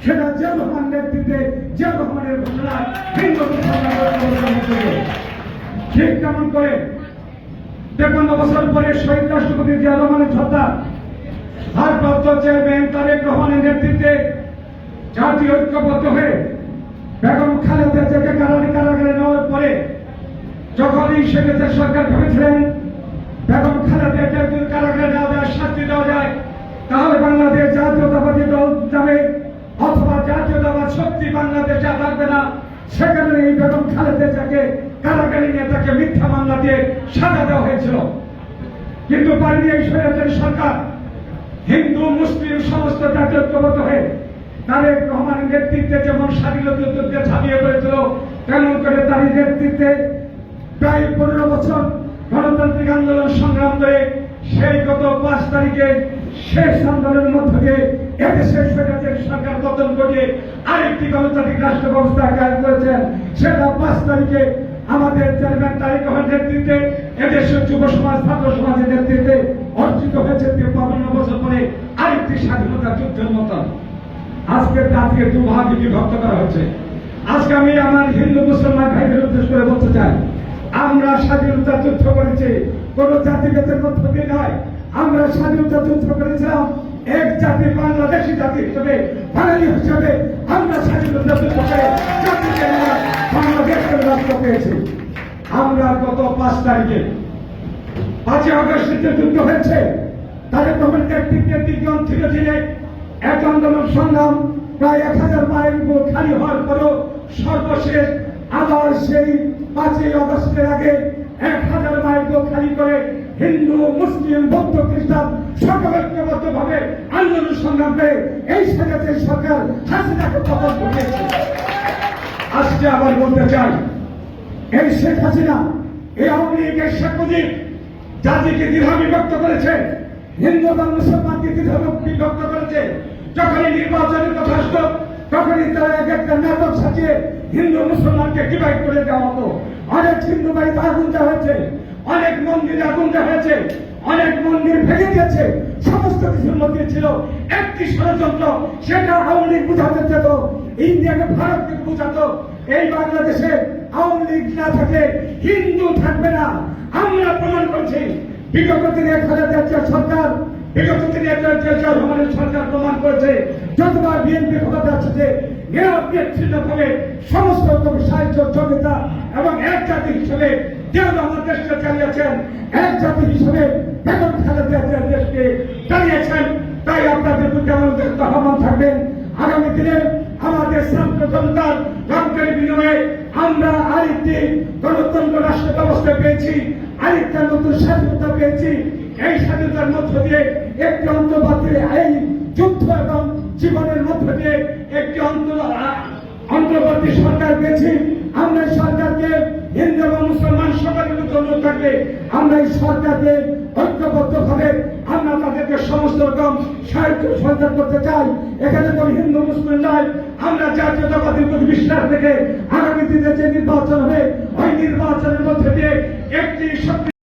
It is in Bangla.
সেটা জিয়াউর রহমান নেতৃত্বে জিয়াউর রহমানের ঘোষণায় হিন্দু ঠিক তেমন করে 53 বছর পরে শহীদ রাষ্ট্রপতি জিয়াউর রহমানের হত্যা ভারপ্রাপ্ত চেয়ারম্যান তারেক রহমানের নেতৃত্বে জাতীয় ঐক্যবদ্ধ হয়ে বেগম খালেদা জিয়াকে কারাগারে নেওয়ার পরে যখনই সেক্ষেত্রে সরকার ভেবেছিলেন বেগম খালেদা জিয়াকে যদি কারাগারে নেওয়া যায়, শাস্তি দেওয়া যায়, তাহলে বাংলাদেশ জাতীয়তাবাদী দল যাবে অথবা জাতীয়তাবাদ শক্তি বাংলাদেশে থাকবে না। সেখানে এই বেগম খালেদা জিয়াকে কারাগারে নিয়ে তাকে মিথ্যা মামলা দিয়ে সাজা দেওয়া হয়েছিল। কিন্তু পারেনি এই স্বৈরাচারী সরকার হিন্দু মুসলিম সমস্ত জাতীয় ঐক্যবদ্ধ হয়ে তারেক রহমানের নেতৃত্বে যেমন স্বাধীনতা যুদ্ধে ঝাঁপিয়ে পড়েছিল, তেমন করে তার নেতৃত্বে প্রায় 15 বছর গণতান্ত্রিক আন্দোলন সংগ্রাম করে সেই গত 5 তারিখে শেষ আন্দোলনের মধ্য দিয়ে এদেশের স্বৈরাচারী সরকার পতন ঘটিয়ে আরেকটি গণতান্ত্রিক রাষ্ট্র ব্যবস্থা কায়েম করেছেন। সেটা 5 তারিখে আমাদের চেয়ারম্যান তারেক রহমানের নেতৃত্বে এদেশের যুব সমাজ ছাত্র সমাজের নেতৃত্বে অর্জিত হয়েছে 52 বছর পরে আরেকটি স্বাধীনতা যুদ্ধের মতন। আজকে তাকে দুভাগে বিভক্ত করা হচ্ছে। আজকে আমি আমার হিন্দু মুসলমান ভাইদের উদ্দেশ্য করে বলতে চাই, আমরা স্বাধীনতা যুদ্ধ করেছি কোন জাতিভেদের মধ্য দিয়ে নয়। আমরা স্বাধীনতা যুদ্ধ করেছিলাম এক জাতি, বাংলাদেশি জাতি হিসেবে, বাঙালি হিসেবে আমরা স্বাধীনতা যুদ্ধ করে জাতিকে বাংলাদেশের রাষ্ট্র পেয়েছি। আমরা গত 5 তারিখে 5 আগস্ট যে যুদ্ধ হয়েছে তাদের তখন নেতৃত্বের দিকজন থেকে দিলে এক আন্দোলন সংগ্রাম প্রায় 1000 মাইল খালি হওয়ার পরও সর্বশেষ আবার সেই 5 আগস্টের আগে 1000 মাইল খালি করে হিন্দু মুসলিম বৌদ্ধ খ্রিস্টান সকলে ঐক্যবদ্ধ ভাবে আন্দোলন সংগ্রাম করে এই স্বৈরাচারী সরকার হাসিনাকে পতন ঘটিয়েছে। আজকে আবার বলতে চাই, এই শেখ হাসিনা এই আওয়ামী লীগের শেখ মুজিব জাতিকে দ্বিধা বিভক্ত করেছে, হিন্দু এবং মুসলমানকে দ্বিধা বিভক্ত করেছে। যখনই নির্বাচনের কথা আসতো তখনই তারা এক একটা নাটক সাজিয়ে হিন্দু মুসলমানকে ডিভাইড করে দেওয়া হতো। অনেক হিন্দু বাড়িতে আগুন দেওয়া হয়েছে, অনেক মন্দিরে আগুন দেওয়া হয়েছে, অনেক মন্দির ভেঙে দিয়েছে। সমস্ত কিছুর মধ্যে ছিল একটি ষড়যন্ত্র, সেটা আওয়ামী লীগ বুঝাতে যেত, ইন্ডিয়াকে ভারতকে বুঝাতো এই বাংলাদেশে আওয়ামী লীগ না থাকে হিন্দু থাকবে না। আমরা প্রমাণ করছি বিগত দিনে খালেদা জিয়া সরকার, বিগত দিনে জিয়াউর রহমানের সরকার প্রমাণ করেছে যতবার বিএনপি ক্ষমতা আসছে নিরপেক্ষভাবে সমস্ত রকম সাহায্য সহযোগিতা এবং এক জাতি হিসেবে জিয়াউর রহমান দেশকে চালিয়েছেন, এক জাতি হিসেবে বেগম খালেদা জিয়া দেশকে চালিয়েছেন। তাই আপনাদের প্রতি আমাদের আহ্বান থাকবেন, আগামী দিনে আমাদের ছাত্র জনতার রক্তের বিনিময়ে আমরা আরেকটি গণতন্ত্র রাষ্ট্র ব্যবস্থা পেয়েছি, আরেকটা নতুন স্বাধীনতা পেয়েছি। এই স্বাধীনতার মধ্য দিয়ে একটি অন্তর্বর্তী এই যুদ্ধ এবং জীবনের মধ্য দিয়ে একটি অন্তর্বর্তী সরকার পেয়েছি। আমরা এই সরকারকে হিন্দু এবং মুসলমান সকলের অনুরোধ থাকবে, আমরা এই সরকারকে ঐক্যবদ্ধভাবে আমরা তাদেরকে সমস্ত রকম সাহায্য সহযোগিতা করতে চাই। এখানে কোন হিন্দু মুসলিম নয়, আমরা জাতীয়তাবাদীর প্রতি বিশ্বাস থেকে আগামী দিনে যে নির্বাচন হবে ওই নির্বাচনের মধ্যে দিয়ে একটি